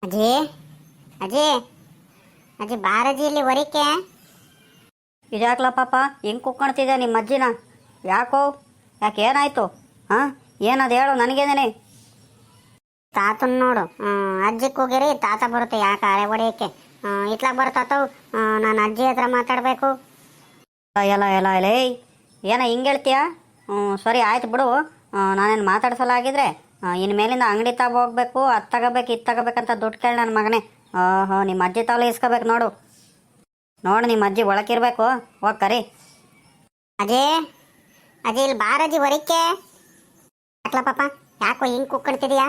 ಅಜಿ ಅಜಿ ಅಜಿ ಬಾರಜಿ ಇಲ್ಲಿ ಹೊರಿಕೆ. ಇದ್ಯಾಕ್ಲ ಪಾಪ ಹಿಂಗೆ ಕುಕ್ಕೊಳ್ತಿದ್ದೆ ನಿಮ್ಮ ಅಜ್ಜಿನ? ಯಾಕೋ ಯಾಕೆ ಏನಾಯ್ತು? ಹಾಂ ಏನದು ಹೇಳು ನನಗೇನೇನೆ. ತಾತನ್ ನೋಡು, ಅಜ್ಜಿಗೆ ಹೋಗಿರಿ ತಾತ ಬರುತ್ತೆ ಯಾಕೆ ಹಳೆ ಹೊಡಿಯಕ್ಕೆ. ಇತ್ಲಾಗ ಬರ್ತಾತವ್, ನಾನು ಅಜ್ಜಿ ಹತ್ರ ಮಾತಾಡಬೇಕು. ಎಲ್ಲ ಎಲ್ಲ ಲೇ ಏನ ಹಿಂಗೆ ಹೇಳ್ತೀಯ? ಸರಿ ಆಯ್ತು ಬಿಡು, ನಾನೇನು ಮಾತಾಡ್ಸಲಾಗಿದ್ರೆ ಇನ್ನು ಮೇಲಿಂದ ಅಂಗಡಿ ತಗ ಹೋಗ್ಬೇಕು, ಅದು ತಗೋಬೇಕು ಇದು ತಗೋಬೇಕಂತ ದುಡ್ಡು ಕೇಳಿ ನನ್ನ ಮಗನೇ. ಓಹೋ ನಿಮ್ಮ ಅಜ್ಜಿ ತಾವಲೆ ಇಸ್ಕೋಬೇಕು ನೋಡು. ನೋಡು ನಿಮ್ಮ ಅಜ್ಜಿ ಒಳಕಿರ್ಬೇಕು, ಹೋಗಿ ಕರಿ. ಅಜೇ ಅಜಿ ಇಲ್ಲಿ ಬಾರಜಿ ಹೊರಿಕೆ. ಯಾಕ್ಲ ಪಾಪ ಯಾಕೋ ಹಿಂಗೆ ಕುಕ್ಕೊಳ್ತಿದೀಯಾ?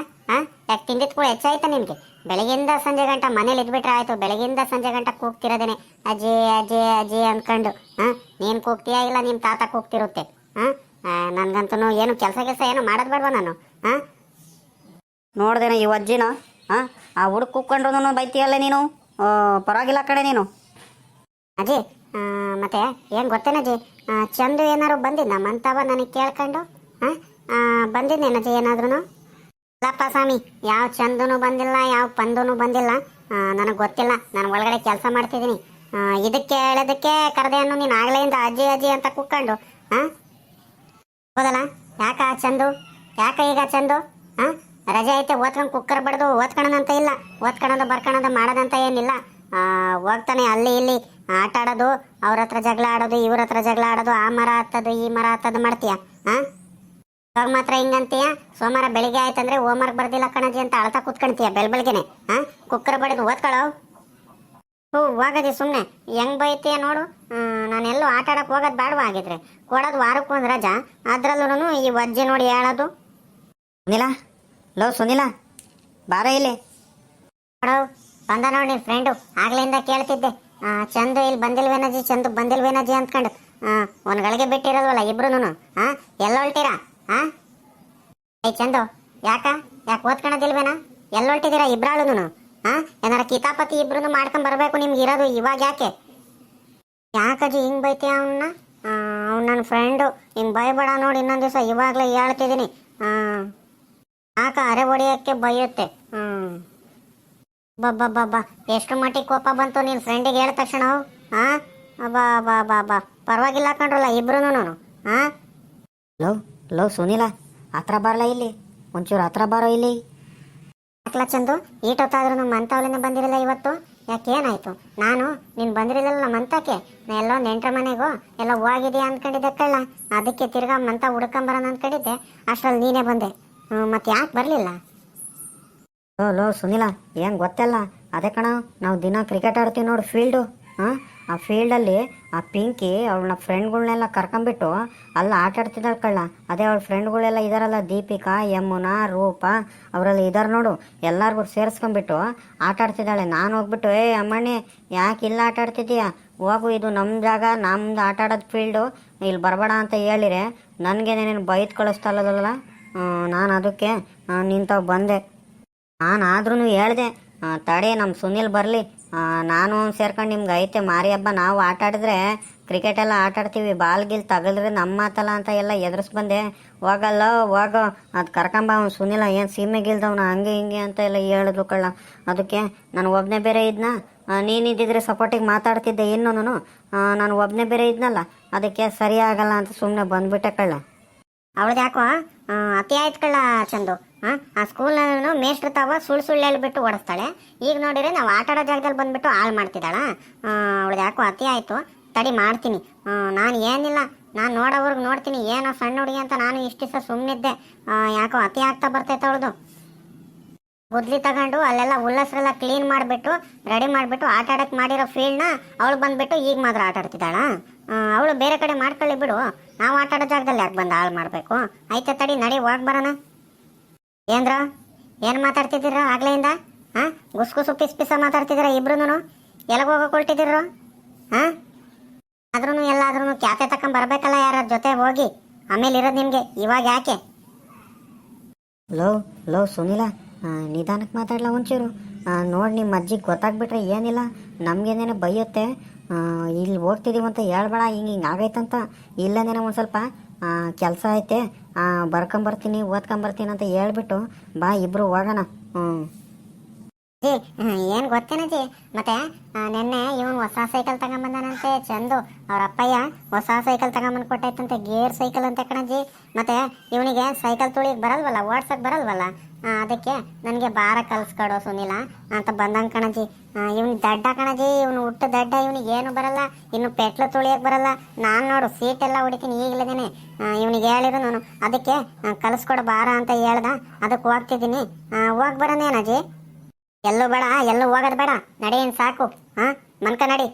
ಯಾಕೆ ತಿಂದಿದ್ ಕೂಡ ಹೆಚ್ಚಾಯ್ತಾ ನಿನಗೆ? ಬೆಳಗಿಂದ ಸಂಜೆ ಗಂಟ ಮನೇಲಿ ಇದ್ಬಿಟ್ರೆ ಆಯ್ತು, ಬೆಳಗಿಂದ ಸಂಜೆ ಗಂಟ ಕೂಗ್ತಿರೋದೇನೆ ಅಜಿ ಅಜಿ ಅಜಿ ಅಂದ್ಕೊಂಡು. ನೀನು ಕೂಗ್ತೀಯಾ ಇಲ್ಲ ನಿಮ್ಮ ತಾತ ಕೂಗ್ತಿರುತ್ತೆ. ನನ್ಗಂತೂ ಏನು ಕೆಲಸ ಏನು ಮಾಡೋದು ಬೇಡವಾ ನಾನು? ನೋಡ್ದೇನೆ ಈ ಅಜ್ಜಿನ, ಆ ಹುಡುಗ ಕೂಕ್ಕೊಂಡ್ರು ಬೈತೀಯಲ್ಲ ನೀನು. ಪರವಾಗಿಲ್ಲ ಕಡೆ ನೀನು. ಅಜಿ ಮತ್ತೆ ಏನು ಗೊತ್ತೇನಜ್ಜಿ, ಚಂದು ಏನಾರು ಬಂದಿದ್ದ ಮಂತವ ನನಗೆ ಕೇಳ್ಕೊಂಡು? ಬಂದಿದ್ದೇನಜ್ಜಿ ಏನಾದ್ರೂ? ಅಲ್ಲಪ್ಪ ಸ್ವಾಮಿ, ಯಾವ ಚಂದನು ಬಂದಿಲ್ಲ, ಯಾವ ಪಂದನು ಬಂದಿಲ್ಲ. ನನಗೆ ಗೊತ್ತಿಲ್ಲ, ನಾನು ಒಳಗಡೆ ಕೆಲಸ ಮಾಡ್ತಿದ್ದೀನಿ. ಇದಕ್ಕೆ ಹೇಳೋದಕ್ಕೆ ಕರೆದೆ ಅನ್ನು ನೀನು ಆಗ್ಲೆಯಿಂದ ಅಜ್ಜಿ ಅಜ್ಜಿ ಅಂತ ಕೂತ್ಕೊಂಡು. ಹೌದಲ್ಲ? ಯಾಕ ಚಂದು, ಯಾಕ ಈಗ ಚಂದು? ರಜೆ ಐತೆ ಓದ್ಕೊಂಡು ಕುಕ್ಕರ್ ಬಡ್ದು ಓದ್ಕೊಳ್ಳೋದಂತ ಇಲ್ಲ, ಓದ್ಕೊಳ್ಳೋದು ಬರ್ಕೊಳ್ಳೋದು ಮಾಡೋದಂತ ಏನಿಲ್ಲ. ಹೋಗ್ತಾನೆ ಅಲ್ಲಿ ಇಲ್ಲಿ ಆಟ ಆಡೋದು, ಅವ್ರ ಹತ್ರ ಜಗಳ ಆಡೋದು, ಇವ್ರ ಹತ್ರ ಜಗಳ ಆಡೋದು, ಆ ಮರ ಹತ್ತದು ಈ ಮರ ಹತ್ತದು ಮಾಡ್ತೀಯ. ಇವಾಗ ಮಾತ್ರ ಹಿಂಗಂತೀಯ, ಸೋಮವಾರ ಬೆಳಿಗ್ಗೆ ಆಯ್ತಂದ್ರೆ ಹೋಮ್ವರ್ಕ್ ಬರ್ದಿಲ್ಲ ಕಣಜಿ ಅಂತ ಅಳ್ತಾ ಕೂತ್ಕೊಂತೀಯ ಬೆಳಬೆಳಗ್ಗೆನೆ. ಕುಕ್ಕರ್ ಬಡಿದು ಓದ್ಕೊಳ್ಳೋ. ಹೋಗದಿ ಸುಮ್ಮನೆ ಹೆಂಗ್ ಬೈತೀಯ ನೋಡು. ನಾನೆಲ್ಲೂ ಆಟ ಆಡಕ್ಕೆ ಹೋಗೋದು ಬೇಡವಾ ಆಗಿದ್ರೆ? ಕೊಡೋದು ವಾರಕ್ಕೆ ಒಂದು ರಜಾ, ಅದ್ರಲ್ಲೂ ಈ ಅಜ್ಜಿ ನೋಡಿ ಹೇಳೋದು. ಸುನಿಲ, ಲೋ ಸುನಿಲ ಬಾರ ಇಲ್ಲಿ. ನೋಡವ್ ಬಂದ ನೋಡಿ ನಿನ್ ಫ್ರೆಂಡು, ಆಗ್ಲಿಂದ ಕೇಳ್ತಿದ್ದೆ ಚಂದು ಇಲ್ಲಿ ಬಂದಿಲ್ವೇನಜ್ಜಿ, ಚಂದು ಬಂದಿಲ್ವೇನಜ್ಜಿ ಅಂದ್ಕೊಂಡು. ಒಂದು ಗಳಿಗೆ ಬಿಟ್ಟಿರೋದವಲ್ಲ ಇಬ್ರು. ಎಲ್ಲ ಹೊಲ್ಟೀರಾ? ಚಂದು ಯಾಕೆ ಓದ್ಕೊಳೋದಿಲ್ವೇನಾ? ಎಲ್ಲ ಹೊಲ್ಟಿದ್ದೀರಾ ಇಬ್ರಾಳುನು? ಏನಾರ ಕಿತಾಪತಿ ಇಬ್ರು ಮಾಡ್ಕೊಂಡ್ ಬರ್ಬೇಕು ನಿಮ್ಗೆ ಇರೋದು. ಇವಾಗ ಯಾಕಜ್ಜಿ ಹಿಂಗ್ ಬೈತೀಯ ಅವನ್ನ? ಅವ್ನು ನನ್ನ ಫ್ರೆಂಡು, ಹಿಂಗ್ ಬೈಬೇಡ ನೋಡಿ ಇನ್ನೊಂದು ದಿವಸ. ಇವಾಗಲೇ ಹೇಳ್ತಿದ್ದೀನಿ. ಯಾಕ ಅರೆ ಹೊಡಿಯೋಕ್ಕೆ ಬೈಯುತ್ತೆ. ಬಾ ಎಷ್ಟು ಮಟ್ಟಿಗೆ ಕೋಪ ಬಂತು ನಿನ್ನ ಫ್ರೆಂಡಿಗೆ ಹೇಳಿದ ತಕ್ಷಣ? ಬಾ ಪರವಾಗಿಲ್ಲ ಕಂಡ್ರಲ್ಲ ಇಬ್ರು. ಲೋ ಸುನಿಲ, ಹತ್ರ ಬರಲ್ಲ ಇಲ್ಲಿ, ಒಂಚೂರು ಹತ್ರ ಬಾರೋ ಇಲ್ಲಿ. ಯಾಕಲ ಚಂದು, ಈಟೊತ್ತಾದ್ರೂ ಮಂತವಲಿನ ಬಂದಿರಲಿಲ್ಲ ಇವತ್ತು? ಯಾಕೆ ಏನಾಯ್ತು? ನಾನು ನೀನು ಬಂದಿರಲಿಲ್ಲ ಮಂತಕ್ಕೆ, ನಾ ಎಲ್ಲೋ ನೆಂಟ್ರ ಮನೆಗೋ ಎಲ್ಲ ಹೋಗಿದೆಯಾ ಅಂದ್ಕೊಂಡಿದ್ದೆ ಕಳ್ಳ. ಅದಕ್ಕೆ ತಿರ್ಗಾ ಮಂತ ಹುಡ್ಕೊಂಬರೋಣ ಅಂದ್ಕೊಂಡಿದ್ದೆ, ಅಷ್ಟರಲ್ಲಿ ನೀನೇ ಬಂದೆ. ಮತ್ತೆ ಯಾಕೆ ಬರಲಿಲ್ಲ? ಲೋ ಸುನಿಲ, ಏನು ಗೊತ್ತಲ್ಲ, ಅದೇ ಕಣ ನಾವು ದಿನ ಕ್ರಿಕೆಟ್ ಆಡ್ತೀವಿ ನೋಡು ಫೀಲ್ಡು. ಆ ಫೀಲ್ಡಲ್ಲಿ ಆ ಪಿಂಕಿ ಅವಳನ್ನ ಫ್ರೆಂಡ್ಗಳ್ನೆಲ್ಲ ಕರ್ಕೊಂಬಿಟ್ಟು ಅಲ್ಲಿ ಆಟ ಆಡ್ತಿದ್ದಾಳೆ ಕಳ್ಳ. ಅದೇ ಅವಳ ಫ್ರೆಂಡ್ಗಳೆಲ್ಲ ಇದಾರಲ್ಲ, ದೀಪಿಕಾ, ಯಮುನಾ, ರೂಪ, ಅವರೆಲ್ಲ ಇದಾರೆ ನೋಡು. ಎಲ್ಲರಿಗೂ ಸೇರಿಸ್ಕೊಂಬಿಟ್ಟು ಆಟ ಆಡ್ತಿದ್ದಾಳೆ. ನಾನು ಹೋಗ್ಬಿಟ್ಟು ಅಮ್ಮಣ್ಣಿ ಯಾಕೆ ಇಲ್ಲ ಆಟ ಆಡ್ತಿದ್ದೀಯಾ, ಹೋಗು ಇದು ನಮ್ಮ ಜಾಗ, ನಮ್ದು ಆಟ ಆಡೋದು ಫೀಲ್ಡು, ಇಲ್ಲಿ ಬರಬೇಡ ಅಂತ ಹೇಳಿರೆ ನನಗೆ ನೀನು ಬೈದು ಕಳಿಸ್ತಲ್ಲದಲ್ಲ. ನಾನು ಅದಕ್ಕೆ ನಿಂತಾವ್ ಬಂದೆ. ನಾನು ಆದ್ರೂ ಹೇಳ್ದೆ ತಡೆ ನಮ್ಮ ಸುನಿಲ್ ಬರಲಿ, ನಾನು ಸೇರ್ಕೊಂಡು ನಿಮ್ಗೆ ಐತೆ ಮಾರಿ ಹಬ್ಬ, ನಾವು ಆಟ ಆಡಿದ್ರೆ ಕ್ರಿಕೆಟೆಲ್ಲ ಆಟ ಆಡ್ತೀವಿ, ಬಾಲ್ ಗಿಲ್ ತಗಲ್ರಿ ನಮ್ಮ ಮಾತಲ್ಲ ಅಂತ ಎಲ್ಲ ಎದುರಿಸ್ ಬಂದೆ. ಹೋಗಲ್ಲ ಹೋಗೋ, ಅದು ಕರ್ಕೊಂಬ ಅವ್ನು ಸುನಿಲ ಏನು ಸೀಮೆಗಿಲ್ದವನ ಹಂಗೆ ಹಿಂಗೆ ಅಂತ ಎಲ್ಲ ಹೇಳಿದ್ರು ಕಳ್ಳ. ಅದಕ್ಕೆ ನಾನು ಒಬ್ಬನೇ ಬೇರೆ ಇದ್ನ, ನೀನಿದ್ದಿದ್ರೆ ಸಪೋರ್ಟಿಗೆ ಮಾತಾಡ್ತಿದ್ದೆ. ಇನ್ನೂ ನಾನು ಒಬ್ಬನೇ ಬೇರೆ ಇದ್ನಲ್ಲ, ಅದಕ್ಕೆ ಸರಿ ಆಗಲ್ಲ ಅಂತ ಸುಮ್ಮನೆ ಬಂದ್ಬಿಟ್ಟೆ ಕಳ್ಳ. ಅವಳದು ಯಾಕೋ ಅತಿ ಆಯ್ತು ಕಳ್ಳ ಚಂದು. ಆ ಸ್ಕೂಲ್ನೂ ಮೇಷ್ಟ್ರು ತಾವ ಸುಳ್ಳು ಹೇಳ್ಬಿಟ್ಟು ಓಡಿಸ್ತಾಳೆ. ಈಗ ನೋಡಿದ್ರೆ ನಾವು ಆಟ ಆಡೋ ಜಾಗದಲ್ಲಿ ಬಂದ್ಬಿಟ್ಟು ಹಾಳು ಮಾಡ್ತಿದ್ದಾಳ. ಅವಳದು ಯಾಕೋ ಅತಿ ಆಯಿತು, ತಡಿ ಮಾಡ್ತೀನಿ. ನಾನು ಏನಿಲ್ಲ, ನಾನು ನೋಡೋವ್ರಿಗೆ ನೋಡ್ತೀನಿ, ಏನೋ ಸಣ್ಣ ಹುಡುಗಿ ಅಂತ ನಾನು ಇಷ್ಟು ದಿವಸ ಸುಮ್ಮನಿದ್ದೆ. ಯಾಕೋ ಅತಿ ಆಗ್ತಾ ಬರ್ತೈತೆ ಅವಳದು. ಗುದ್ಲಿ ತಗೊಂಡು ಅಲ್ಲೆಲ್ಲ ಉಲ್ಲಸ್ರೆಲ್ಲ ಕ್ಲೀನ್ ಮಾಡಿಬಿಟ್ಟು ರೆಡಿ ಮಾಡಿಬಿಟ್ಟು ಆಟ ಆಡೋಕ್ಕೆ ಮಾಡಿರೋ ಫೀಲ್ಡ್ನ ಅವಳು ಬಂದುಬಿಟ್ಟು ಈಗ ಮಾತ್ರ ಆಟ ಆಡ್ತಿದ್ದಾಳ. ಅವಳು ಬೇರೆ ಕಡೆ ಮಾಡ್ಕೊಳ್ಳಿ ಬಿಡು, ನಾವು ಆಟ ಆಡೋ ಜಾಗದಲ್ಲಿ ಯಾಕೆ ಬಂದು ಹಾಳು ಮಾಡಬೇಕು? ಆಯ್ತಾ ತಡಿ, ನಡಿ ಹೋಗಿ ಬರೋಣ. ಏನ್ರ ಏನು ಮಾತಾಡ್ತಿದ್ದೀರ ಆಗ್ಲೆಯಿಂದ? ಗುಸ್ಗುಸು ಪಿಸ ಮಾತಾಡ್ತಿದ್ದೀರ ಇಬ್ರು? ಎಲ್ಲಿಗೆ ಹೋಗಕ್ಕೆ ಹೊಲ್ಟಿದ್ದೀರ? ಆದ್ರೂ ಎಲ್ಲಾದ್ರೂ ಕ್ಯಾತೆ ತಕೊಂಡ್ ಬರ್ಬೇಕಲ್ಲ ಯಾರ ಜೊತೆ ಹೋಗಿ, ಆಮೇಲೆ ಇರೋದು ನಿಮಗೆ. ಇವಾಗ ಯಾಕೆ? ಲೋ ಸುನಿಲ, ನಿಧಾನಕ್ಕೆ ಮಾತಾಡ್ಲ ಒಂಚೂರು. ನೋಡಿ ನಿಮ್ಮ ಅಜ್ಜಿಗೆ ಗೊತ್ತಾಗ್ಬಿಟ್ರೆ ಏನಿಲ್ಲ, ನಮಗೇನೇನೋ ಬೈಯುತ್ತೆ. ಇಲ್ಲಿ ಹೋಗ್ತಿದ್ದೀವಿ ಅಂತ ಹೇಳ್ಬೇಡ, ಹಿಂಗೆ ಆಗೈತಂತ. ಇಲ್ಲನೇನೋ ಒಂದು ಸ್ವಲ್ಪ ಕೆಲಸ ಐತೆ, ಬರ್ಕೊಂಬರ್ತೀನಿ ಓದ್ಕೊಂಬರ್ತೀನಿ ಅಂತ ಹೇಳ್ಬಿಟ್ಟು ಬಾ, ಇಬ್ಬರು ಹೋಗೋಣ. ಜಿ ಏನು ಗೊತ್ತೇನ ಜಿ ಮತ್ತೆ ನಿನ್ನೆ ಇವನು ಹೊಸ ಸೈಕಲ್ ತಗೊಂಬಂದಾನಂತೆ ಚಂದು ಅವ್ರ ಅಪ್ಪಯ್ಯ ಹೊಸ ಸೈಕಲ್ ತಗೊಂಬಂದು ಕೊಟ್ಟೈತಂತೆ ಗೇರ್ ಸೈಕಲ್ ಅಂತ ಕಣಜಿ. ಮತ್ತೆ ಇವನಿಗೆ ಸೈಕಲ್ ತುಳಿಯಕ್ಕೆ ಬರಲ್ವಲ್ಲ, ಓಡ್ಸಕ್ ಬರಲ್ವಲ್ಲ, ಅದಕ್ಕೆ ನನಗೆ ಬಾರ ಕಲ್ಸ್ಕೊಡೋ ಸುನಿಲ ಅಂತ ಬಂದಂಗೆ ಕಣಜಿ. ಇವನು ದಡ್ಡ ಕಣಜಿ, ಇವನು ಹುಟ್ಟು ದಡ್ಡ, ಇವನಿಗೆ ಏನು ಬರಲ್ಲ, ಇನ್ನು ಪೆಟ್ಲು ತುಳಿಯಕ್ಕೆ ಬರಲ್ಲ. ನಾನು ನೋಡು ಸೀಟ್ ಎಲ್ಲ ಹೊಡಿತೀನಿ ಈಗಲೇನೆ. ಇವನಿಗೆ ಹೇಳಿದ್ರು ನಾನು, ಅದಕ್ಕೆ ಕಲಿಸ್ಕೊಡ ಬಾರ ಅಂತ ಹೇಳ್ದ, ಅದಕ್ಕೆ ಹೋಗ್ತಿದ್ದೀನಿ. ಹೋಗಿ ಬರೋನೇನಜಿ? ಎಲ್ಲೂ ಬೇಡ, ಎಲ್ಲೂ ಹೋಗೋದು ಬೇಡ, ನಡೆಯನ್ ಸಾಕು. ಮನ್ಕ ನಡಿ.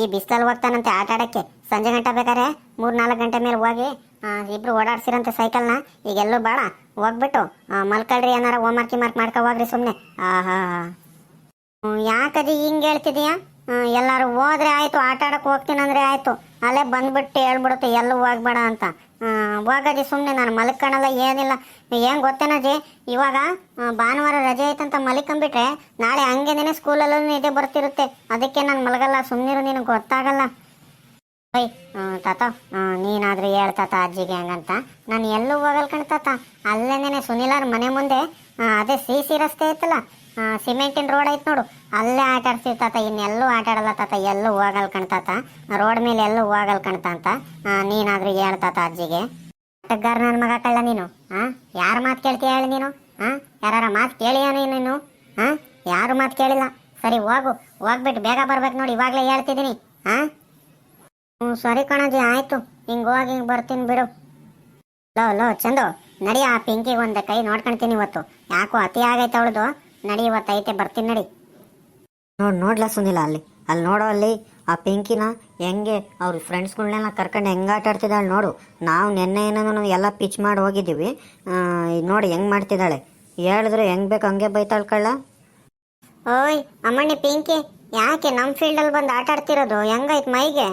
ಈ ಬಿಸಿಲಲ್ಲಿ ಹೋಗ್ತಾನಂತೆ ಆಟ ಆಡಕ್ಕೆ. ಸಂಜೆ ಗಂಟೆ ಬೇಕಾದ್ರೆ 3-4 ಗಂಟೆ ಮೇಲೆ ಹೋಗಿ ಇಬ್ರು ಓಡಾಡ್ಸಿರಂತೆ ಸೈಕಲ್ನ. ಈಗ ಎಲ್ಲೂ ಬೇಡ, ಹೋಗ್ಬಿಟ್ಟು ಮಲ್ಕಳ್ರಿ, ಏನಾರ ಹೋಮ್ವರ್ಕ್ ಮಾಡ್ಕೊ ಹೋಗ್ರಿ ಸುಮ್ಮನೆ. ಆಹಾ, ಯಾಕದಿ ಹಿಂಗೆ ಹೇಳ್ತಿದೀಯಾ? ಎಲ್ಲಾರು ಹೋದ್ರೆ ಆಯ್ತು, ಆಟ ಆಡಕ್ಕೆ ಹೋಗ್ತೀನಂದ್ರೆ ಆಯ್ತು, ಅಲ್ಲೇ ಬಂದ್ಬಿಟ್ಟು ಹೇಳ್ಬಿಡುತ್ತೆ ಎಲ್ಲೂ ಹೋಗ್ಬೇಡ ಅಂತ. ಹೋಗದಿ ಸುಮ್ಮನೆ, ನಾನು ಮಲ್ಕಣಲ್ಲ ಏನಿಲ್ಲ. ಏನು ಗೊತ್ತೇನಜಿ, ಇವಾಗ ಭಾನುವಾರ ರಜೆ ಐತಂತ ಮಲಿಕೊಂಬಿಟ್ರೆ ನಾಳೆ ಹಂಗೇನೆ ಸ್ಕೂಲಲ್ಲೂ ನಿದ್ದೆ ಬರ್ತಿರುತ್ತೆ. ಅದಕ್ಕೆ ನಾನು ಮಲಗಲ್ಲ, ಸುಮ್ಮನಿರು, ನಿನಗೆ ಗೊತ್ತಾಗಲ್ಲ. ಓಯ್ ತಾತ, ನೀನಾದ್ರೂ ಹೇಳ್ತಾತ ಅಜ್ಜಿಗೆ ಹಂಗಂತ. ನಾನು ಎಲ್ಲೂ ಹೋಗಲ್ ಕಣ್ತಾತ, ಅಲ್ಲೇನೇನೆ ಸುನಿಲಾರ ಮನೆ ಮುಂದೆ ಅದೇ ಸಿ ರಸ್ತೆ ಐತಲ್ಲ, ಸಿಮೆಂಟಿನ ರೋಡ್ ಐತೆ ನೋಡು, ಅಲ್ಲೇ ಆಟ ಆಡ್ತೀವಿ ತಾತ. ಇನ್ನೆಲ್ಲೂ ಆಟ ಆಡಲ್ಲ ತಾತ, ಎಲ್ಲೂ ಹೋಗಲ್ ಕಣ್ತಾತ, ರೋಡ್ ಮೇಲೆ ಎಲ್ಲೂ ಹೋಗಲ್ ಕಣ್ತಂತ. ನೀನಾದ್ರೂ ಹೇಳ್ತಾತ ಅಜ್ಜಿಗೆ. ಆಟಗಾರ ನನ್ನ ಮಗ ಕಳ್ಳ ನೀನು. ಯಾರ ಮಾತು ಕೇಳ್ತೀಯ ಹೇಳಿ ನೀನು? ಯಾರ ಮಾತು ಕೇಳಿಯ ನೀನು? ಯಾರು ಮಾತು ಕೇಳಿಲ್ಲ. ಸರಿ ಹೋಗು, ಹೋಗ್ಬಿಟ್ಟು ಬೇಗ ಬರ್ಬೇಕು ನೋಡಿ, ಇವಾಗಲೇ ಹೇಳ್ತಿದ್ದೀನಿ. ಸರಿ ಕಣಜಿ, ಆಯ್ತು, ಹಿಂಗೆ ಹೋಗಿ ಹಿಂಗೆ ಬರ್ತೀನಿ ಬಿಡು. ಲೋ ಚಂದು, ನಡಿ, ಆ ಪಿಂಕಿಗೆ ಒಂದು ಕೈ ನೋಡ್ಕೊಳ್ತೀನಿ ಇವತ್ತು. ಯಾಕೋ ಅತಿ ಆಗೈತೆ ಅವಳದು. ನಡಿ, ಇವತ್ತೈತೆ, ಬರ್ತೀನಿ ನಡಿ. ನೋಡ್ಲಾ ಸುನಿಲ, ಅಲ್ಲಿ ನೋಡೋ, ಅಲ್ಲಿ ಆ ಪಿಂಕಿನ ಹೆಂಗೆ ಅವ್ರ ಫ್ರೆಂಡ್ಸ್ಗಳ್ನೆಲ್ಲ ಕರ್ಕೊಂಡು ಹೆಂಗೆ ಆಟ ಆಡ್ತಿದ್ದಾಳೆ ನೋಡು. ನಾವು ನೆನ್ನೆ ಏನೋ ಎಲ್ಲ ಪಿಚ್ ಮಾಡಿ ಹೋಗಿದ್ದೀವಿ, ನೋಡಿ ಹೆಂಗೆ ಮಾಡ್ತಿದ್ದಾಳೆ. ಹೇಳಿದ್ರೆ ಹೆಂಗೆ ಬೇಕು ಹಂಗೆ ಬೈತಾಳೆ ಕಳ್ಳ. ಓಯ್ ಅಮ್ಮಣ್ಣಿ ಪಿಂಕಿ, ಯಾಕೆ ನಮ್ಮ ಫೀಲ್ಡಲ್ಲಿ ಬಂದು ಆಟ ಆಡ್ತಿರೋದು? ಹೆಂಗೈತೆ ಮೈಗೆ?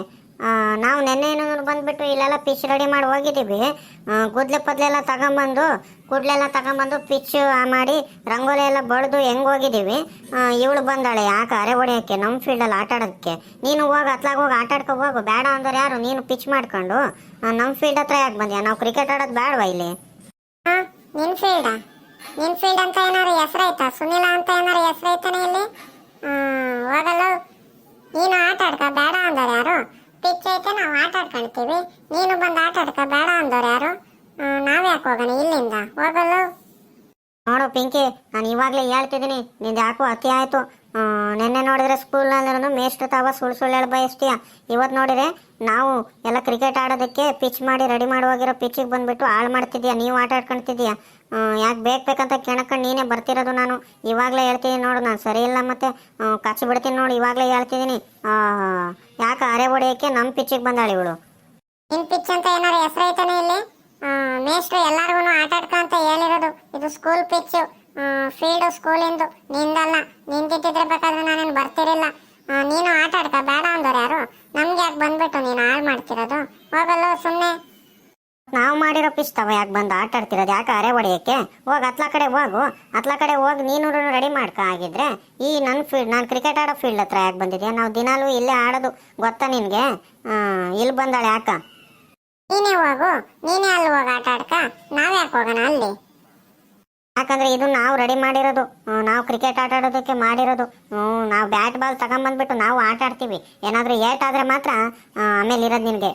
ನಾವು ನೆನ್ನೆ ಏನಾದ್ರು ಬಂದುಬಿಟ್ಟು ಇಲ್ಲೆಲ್ಲ ಪಿಚ್ ರೆಡಿ ಮಾಡಿ ಹೋಗಿದ್ದೀವಿ. ಗುಡ್ಲೆಲ್ಲ ತಗೊಂಬಂದು ಪಿಚ್ ಮಾಡಿ ರಂಗೋಲಿ ಎಲ್ಲ ಬಡ್ದು ಹೆಂಗೆ ಹೋಗಿದ್ದೀವಿ. ಇವಳು ಬಂದಾಳೆ ಯಾಕೆ ಅರೆ ಹೊಡೆಯೋಕ್ಕೆ ನಮ್ಮ ಫೀಲ್ಡಲ್ಲಿ ಆಟ ಆಡೋದಕ್ಕೆ? ನೀನು ಹೋಗಿ ಅತ್ಲಾಗ ಹೋಗಿ ಆಟ ಆಡ್ಕೊ ಹೋಗು. ಬೇಡ ಅಂದ್ರೆ ಯಾರು, ನೀನು ಪಿಚ್ ಮಾಡ್ಕೊಂಡು ನಮ್ಮ ಫೀಲ್ಡ್ ಹತ್ರ ಯಾಕೆ ಬಂದ್ಯಾ? ನಾವು ಕ್ರಿಕೆಟ್ ಆಡೋದು ಬೇಡವಾ ಇಲ್ಲಿ? ನಿನ್ನ ಫೀಲ್ಡ್ ಅಂತ ಏನಾರು ಹೆಸರೈತಾ? ಸುನಿಲ ಅಂತ ಏನಾರು ಹೆಸರೈತಾನೆ ಇಲ್ಲಿ? ಹೋಗಲ್ಲ, ನೀನು ಆಟ ಆಡ್ಕ ಬೇಡ ಅಂದವ್ರು ಯಾರು? ಪಿಚ್ ಐತೆ, ನಾವು ಆಟ ಆಡ್ಕೊಳ್ತೀವಿ, ನೀನು ಬಂದು ಆಟ ಆಡ್ಕ ಬೇಡ ಅಂದವ್ರು ಯಾರು? ನಾವ್ಯಾಕೆ ಹೋಗೋಣ ಇಲ್ಲಿಂದ? ಹೋಗಲ್ಲ. ನೋಡು ಪಿಂಕಿ, ನಾನು ಇವಾಗಲೇ ಹೇಳ್ತಿದ್ದೀನಿ, ನಿಂದು ಯಾಕೋ ಅತಿ ಆಯಿತು. ನೆನ್ನೆ ನೋಡಿದ್ರೆ ಸ್ಕೂಲ್ನಲ್ಲೂ ಮೇಷ್ಟ್ರು ತಾವ ಸುಳ್ಳು ಹೇಳಿ ಬಯಸ್ತೀಯ. ಇವತ್ತು ನೋಡಿದ್ರೆ ನಾವು ಎಲ್ಲ ಕ್ರಿಕೆಟ್ ಆಡೋದಕ್ಕೆ ಪಿಚ್ ಮಾಡಿ ರೆಡಿ ಮಾಡಿ ಹೋಗಿರೋ ಪಿಚ್ಚಿಗೆ ಬಂದುಬಿಟ್ಟು ಹಾಳು ಮಾಡ್ತಿದ್ದೀಯಾ, ನೀವು ಆಟ ಆಡ್ಕೊಳ್ತಿದ್ದೀಯಾ. ಯಾಕೆ ಬೇಕಂತ ಕೆಣಕೊಂಡು ನೀನೇ ಬರ್ತಿರೋದು. ನಾನು ಇವಾಗಲೇ ಹೇಳ್ತಿದ್ದೀನಿ ನೋಡು, ನಾನು ಸರಿ ಇಲ್ಲ, ಮತ್ತೆ ಕಚ್ಚಿ ಬಿಡ್ತೀನಿ ನೋಡು, ಇವಾಗಲೇ ಹೇಳ್ತಿದ್ದೀನಿ. ಯಾಕೆ ಅರೆ ಹೊಡೆಯೋಕ್ಕೆ ನಮ್ಮ ಪಿಚ್ಚಿಗೆ ಬಂದಾಳೆ ಇವಳು. ನಿನ್ನ ಪಿಚ್ ಅಂತ ಏನಾರು ಹೆಸರು ಐತಾನೆ ಇಲ್ಲಿ? ಮೇಷ್ಟ್ರು ಎಲ್ಲರಿಗೂ ಆಟ ಆಡ್ಕ ಅಂತ ಹೇಳಿರೋದು. ಇದು ಸ್ಕೂಲ್ ಪಿಚ್ಚು, ಫೀಲ್ಡು ಸ್ಕೂಲಿಂದು, ನಿಂದಲ್ಲ. ನಿಂದಿಟ್ಟಿದ್ರೆ ಬೇಕಾದ್ರೆ ನಾನೇನು ಬರ್ತಿರಲಿಲ್ಲ. ನೀನು ಆಟ ಆಡ್ಕ ಬೇಡ ಅಂದವ್ರು ಯಾರು? ನಮ್ಗೆ ಯಾಕೆ ಬಂದ್ಬಿಟ್ಟು ನೀನು ಹಾಳು ಮಾಡ್ತಿರೋದು? ಹೋಗಲ್ಲ ಸುಮ್ಮನೆ. ನಾವು ಮಾಡಿರೋ ಪಿಚ್ ತವ ಯಾಕೆ ಬಂದು ಆಟ ಆಡ್ತಿರೋದು? ಯಾಕೆ ಅರೆ ಹೊಡೆಯೋಕ್ಕೆ? ಹೋಗಿ ಅತ್ಲ ಕಡೆ ಹೋಗಿ ನೀನು ರೆಡಿ ಮಾಡ್ಕ. ಆಗಿದ್ರೆ ಈ ನನ್ನ ಫೀಲ್ಡ್, ನಾನು ಕ್ರಿಕೆಟ್ ಆಡೋ ಫೀಲ್ಡ್ ಹತ್ರ ಯಾಕೆ ಬಂದಿದ್ಯಾ? ನಾವು ದಿನಾಲೂ ಇಲ್ಲೇ ಆಡೋದು, ಗೊತ್ತಾ ನಿನಗೆ? ಇಲ್ಲಿ ಬಂದಾಳೆ ಯಾಕ? ನೀನೇ ಹೋಗು, ನೀನೇ ಅಲ್ಲಿ ಹೋಗಿ ಆಟ ಆಡ್ಕ, ನಾವು ಯಾಕೆ ಹೋಗೋಣ ಅಲ್ಲಿ? ಯಾಕಂದ್ರೆ ಇದು ನಾವು ರೆಡಿ ಮಾಡಿರೋದು, ನಾವು ಕ್ರಿಕೆಟ್ ಆಟ ಆಡೋದಕ್ಕೆ ಮಾಡಿರೋದು. ನಾವು ಬ್ಯಾಟ್ ಬಾಲ್ ತಗೊಂಬಂದ್ಬಿಟ್ಟು ನಾವು ಆಟ ಆಡ್ತೀವಿ. ಏನಾದರೂ ಏಟ್ ಆದರೆ ಮಾತ್ರ ಆಮೇಲೆ ಇರೋದು ನಿನಗೆ.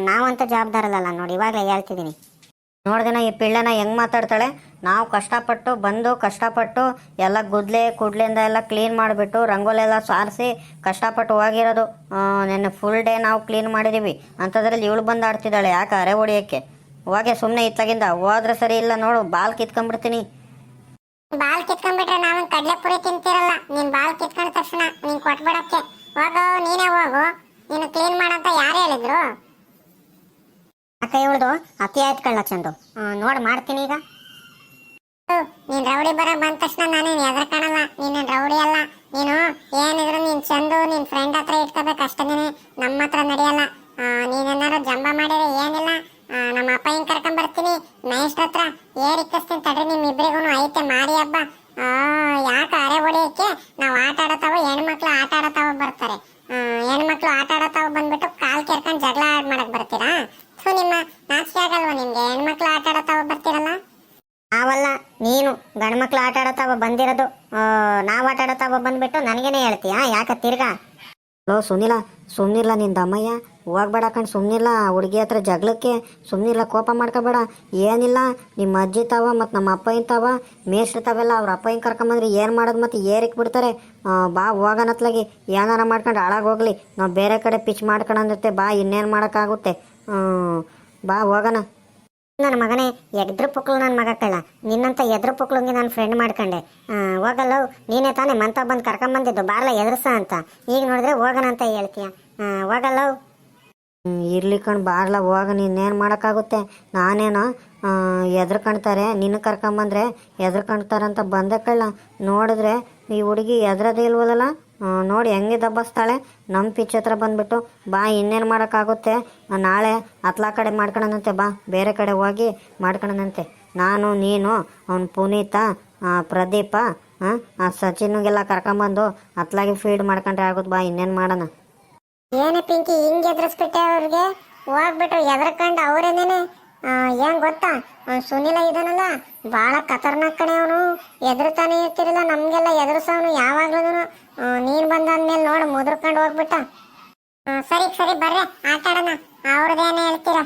ನಾವಂತ ಜವಾಬ್ದಾರಲ್ಲ ನೋಡಿ, ಇವಾಗಲೇ ಹೇಳ್ತಿದ್ದೀನಿ. ನೋಡ್ದಿನ ಈ ಪಿಳ್ಳನ ಹೆಂಗೆ ಮಾತಾಡ್ತಾಳೆ. ನಾವು ಕಷ್ಟಪಟ್ಟು ಎಲ್ಲ ಕುಡ್ಲಿಂದ ಎಲ್ಲ ಕ್ಲೀನ್ ಮಾಡಿಬಿಟ್ಟು ರಂಗೋಲಿ ಎಲ್ಲ ಸಾರಿಸಿ ಕಷ್ಟಪಟ್ಟು ಹೋಗಿರೋದು. ನೆನ್ನೆ ಫುಲ್ ಡೇ ನಾವು ಕ್ಲೀನ್ ಮಾಡಿದ್ದೀವಿ. ಅಂಥದ್ರಲ್ಲಿ ಇವಳು ಬಂದು ಆಡ್ತಿದ್ದಾಳೆ ಯಾಕೆ ಅರೆ ಹೊಡಿಯೋಕ್ಕೆ? ಹೋಗೆ ಸುಮ್ಮನೆ ಇತ್ತಗಿಂದ ಹೋದ್ರೆ ಸರಿ ಇಲ್ಲ ನೋಡು, ಬಾಲ್ ಕಿತ್ಕೊಂಡ್ಬಿಡ್ತೀನಿ. ಬಾಲ್ ಕಿತ್ಕೊಂಡ್ಬಿಟ್ರೆ ನಾವೇನು ಕಡಲೆಪುರಿ ತಿಂತಿರಲ್ಲ. ನೀನು ಬಾಲ್ ಕಿತ್ಕೊಂಡ ತಕ್ಷಣ ನೀನು ಕೊಟ್ಬಿಡಕ್ಕೆ ಹೋಗೋ, ನೀನೇ ಹೋಗು. ನೀನು ಕ್ಲೀನ್ ಮಾಡಂತ ಯಾರು ಹೇಳಿದ್ರು? ಅಕ್ಕ ಇವಳ್ದು ಅತಿ ಆಯ್ತು ಕಳ್ಳ ಚಂದು. ನೋಡಿ ಮಾಡ್ತೀನಿ ಈಗ. ನೀನು ರೌಡಿ ಬರ ಬಂದ ತಕ್ಷಣ ನಾನೇನು ಎದ್ರ ಕಾಣಲ್ಲ. ನೀನೇನು ರೌಡಿ ಅಲ್ಲ. ನೀನು ಏನಿದ್ರು ನೀನು ಚಂದು ನಿನ್ನ ಫ್ರೆಂಡ್ ಹತ್ರ ಇಟ್ಕೋಬೇಕು ಅಷ್ಟೇನೆ, ನಮ್ಮ ಹತ್ರ ನಡೆಯಲ್ಲ. ನೀನೇನಾರು ಜಂಬ ಮಾಡಿದ್ರೆ ಏನಿಲ್ಲ, ನಮ್ಮ ಅಪ್ಪ ಹಿಂಗೆ ಕರ್ಕೊಂಡ್ಬರ್ತೀನಿ ಮೇಷ್ಟ್ರ ಹತ್ರ ಏರಿಕ್ಕಿಸ್ತೀನಿ ತಡ್ರಿ. ನಿಮ್ಮಿಬ್ಬರಿಗೂ ಐತೆ ಮಾರಿ ಹಬ್ಬ. ಯಾಕೆ ಅರೆ ಹೊಡಿಯೋಕ್ಕೆ? ನಾವು ಆಟ ಆಡೋತಾವ, ಹೆಣ್ಮಕ್ಳು ಆಟ ಆಡೋತಾವ ಬರ್ತಾರೆ. ಹೆಣ್ಮಕ್ಳು ಆಟ ಆಡೋತಾವ ಬಂದ್ಬಿಟ್ಟು ಕಾಲು ಕೆರ್ಕೊಂಡು ಜಗಳ ಆಡ್ ಮಾಡಕ್ ಬರ್ತೀರಾ? ಸೊ ನಿಮ್ಮ ನಾಚಿಕೆ ಆಗಲ್ವಾ ನಿಮ್ಗೆ? ಹೆಣ್ಮಕ್ಳು ಆಟ ಆಡೋತಾವ ಬರ್ತೀರಲ್ಲ. ನಾವಲ್ಲ ನೀನು ಗಂಡ್ಮಕ್ಳು ಆಟ ಆಡತಾವ ಬಂದಿರೋದು. ನಾವು ಆಟ ಆಡತಾವ ಬಂದ್ಬಿಟ್ಟು ನನಗೇನೆ ಹೇಳ್ತೀಯಾ? ಯಾಕೆ ತಿರ್ಗಾ? ಲೋ ಸುನಿಲ, ಸುಮ್ಮನಿಲ್ಲ ನಿಂದ ಅಮ್ಮಯ್ಯ, ಹೋಗ್ಬೇಡ ಕಣ್, ಸುಮ್ಮನಿಲ್ಲ ಹುಡುಗಿ ಹತ್ರ ಜಗಳಕ್ಕೆ, ಸುಮ್ಮನಿಲ್ಲ, ಕೋಪ ಮಾಡ್ಕೋಬೇಡ. ಏನಿಲ್ಲ, ನಿಮ್ಮ ಅಜ್ಜಿ ತಾವ ಮತ್ತು ನಮ್ಮ ಅಪ್ಪ ಇಂತಾವ ಮೇಷ್ಟ್ರು ತಾವೆಲ್ಲ ಅವ್ರ ಅಪ್ಪ ಹಿಂಗೆ ಕರ್ಕೊಂಬಂದ್ರಿ ಏನು ಮಾಡೋದು ಮತ್ತು ಏರಿಕ್ ಬಿಡ್ತಾರೆ. ಬಾ ಹೋಗೋಣತ್ಲಾಗಿ ಏನಾರ ಮಾಡ್ಕೊಂಡು ಹಾಳಾಗೋಗ್ಲಿ, ನಾವು ಬೇರೆ ಕಡೆ ಪಿಚ್ ಮಾಡ್ಕೊಳಂದಿರುತ್ತೆ. ಬಾ, ಇನ್ನೇನು ಮಾಡೋಕ್ಕಾಗುತ್ತೆ. ಬಾ ಹೋಗೋಣ. ನನ್ನ ಮಗನೇ ಎದ್ರು ಪುಕ್ಳು, ನನ್ನ ಮಗ ಕಳ್ಳ, ನಿನ್ನಂತ ಎದ್ರು ಪುಕ್ಳಂಗೆ ನಾನು ಫ್ರೆಂಡ್ ಮಾಡ್ಕೊಂಡೆ. ಹೋಗಲ್ಲ, ನೀನೇ ತಾನೇ ಮಂತ ಬಂದು ಕರ್ಕೊಂಬಂದಿದ್ದು ಬಾರ್ಲ ಎದುರ್ಸ ಅಂತ. ಈಗ ನೋಡಿದ್ರೆ ಹೋಗೋಣ ಅಂತ ಹೇಳ್ತೀಯ. ಹೋಗಲ್ಲ. ಇರ್ಲಿ ಕಣ್, ಬಾರ್ಲ ಹೋಗ, ನೀನೇನು ಮಾಡೋಕ್ಕಾಗುತ್ತೆ. ನಾನೇನೋ ಎದ್ರಕಣ್ತಾರೆ, ನಿನ್ನ ಕರ್ಕೊಂಬಂದ್ರೆ ಎದ್ರಕಣ್ತಾರಂತ ಬಂದೆ ಕಳ್ಳ. ನೋಡಿದ್ರೆ ಈ ಹುಡುಗಿ ಎದ್ರದೇ ಇಲ್ವಲ್ಲ, ನೋಡಿ ಹೆಂಗೆ ದಬ್ಬಸ್ತಾಳೆ. ನಮ್ಮ ಪಿಚ್ ಹತ್ರ ಬಂದ್ಬಿಟ್ಟು ಬಾ, ಇನ್ನೇನು ಮಾಡೋಕ್ಕಾಗುತ್ತೆ. ನಾಳೆ ಹತ್ಲಾ ಕಡೆ ಮಾಡ್ಕೊಳನಂತೆ, ಬಾ ಬೇರೆ ಕಡೆ ಹೋಗಿ ಮಾಡ್ಕೊಳನಂತೆ. ನಾನು ನೀನು ಅವ್ನು ಪುನೀತ, ಪ್ರದೀಪ, ಸಚಿನ್ಗೆಲ್ಲ ಕರ್ಕೊಂಬಂದು ಹತ್ಲಾಗಿ ಫೀಲ್ಡ್ ಮಾಡ್ಕೊಂಡ್ರೆ ಆಗುತ್ತೆ. ಬಾ, ಇನ್ನೇನು ಮಾಡೋಣ. ಏನೇ ಪಿಂಕಿ ಹಿಂಗೆ ಎದುರಿಸ್ಬಿಟ್ಟೆ ಅವ್ರಿಗೆ? ಹೋಗ್ಬಿಟ್ಟು ಎದ್ರಕಂಡು ಅವರೇನೇನೆ. ಏನ್ ಗೊತ್ತಾ, ಸುನಿಲ ಇದನಲ್ಲ ಭಾಳ ಖತರ್ನಾಕ್ ಕಣೆ ಅವನು. ಎದುರ್ತಾನೆ ಇರ್ತಿರಲಿಲ್ಲ, ನಮಗೆಲ್ಲ ಎದುರಿಸವನು ಯಾವಾಗ್ಲೂ. ನೀನು ಬಂದಾದ್ಮೇಲೆ ನೋಡು ಮುದ್ರಕೊಂಡು ಹೋಗ್ಬಿಟ್ಟ. ಸರಿ ಸರಿ ಬರ್ರೆ ಆಟ ಆಡೋಣ, ಅವ್ರದ್ದೇನೇ ಹೇಳ್ತೀರಾ?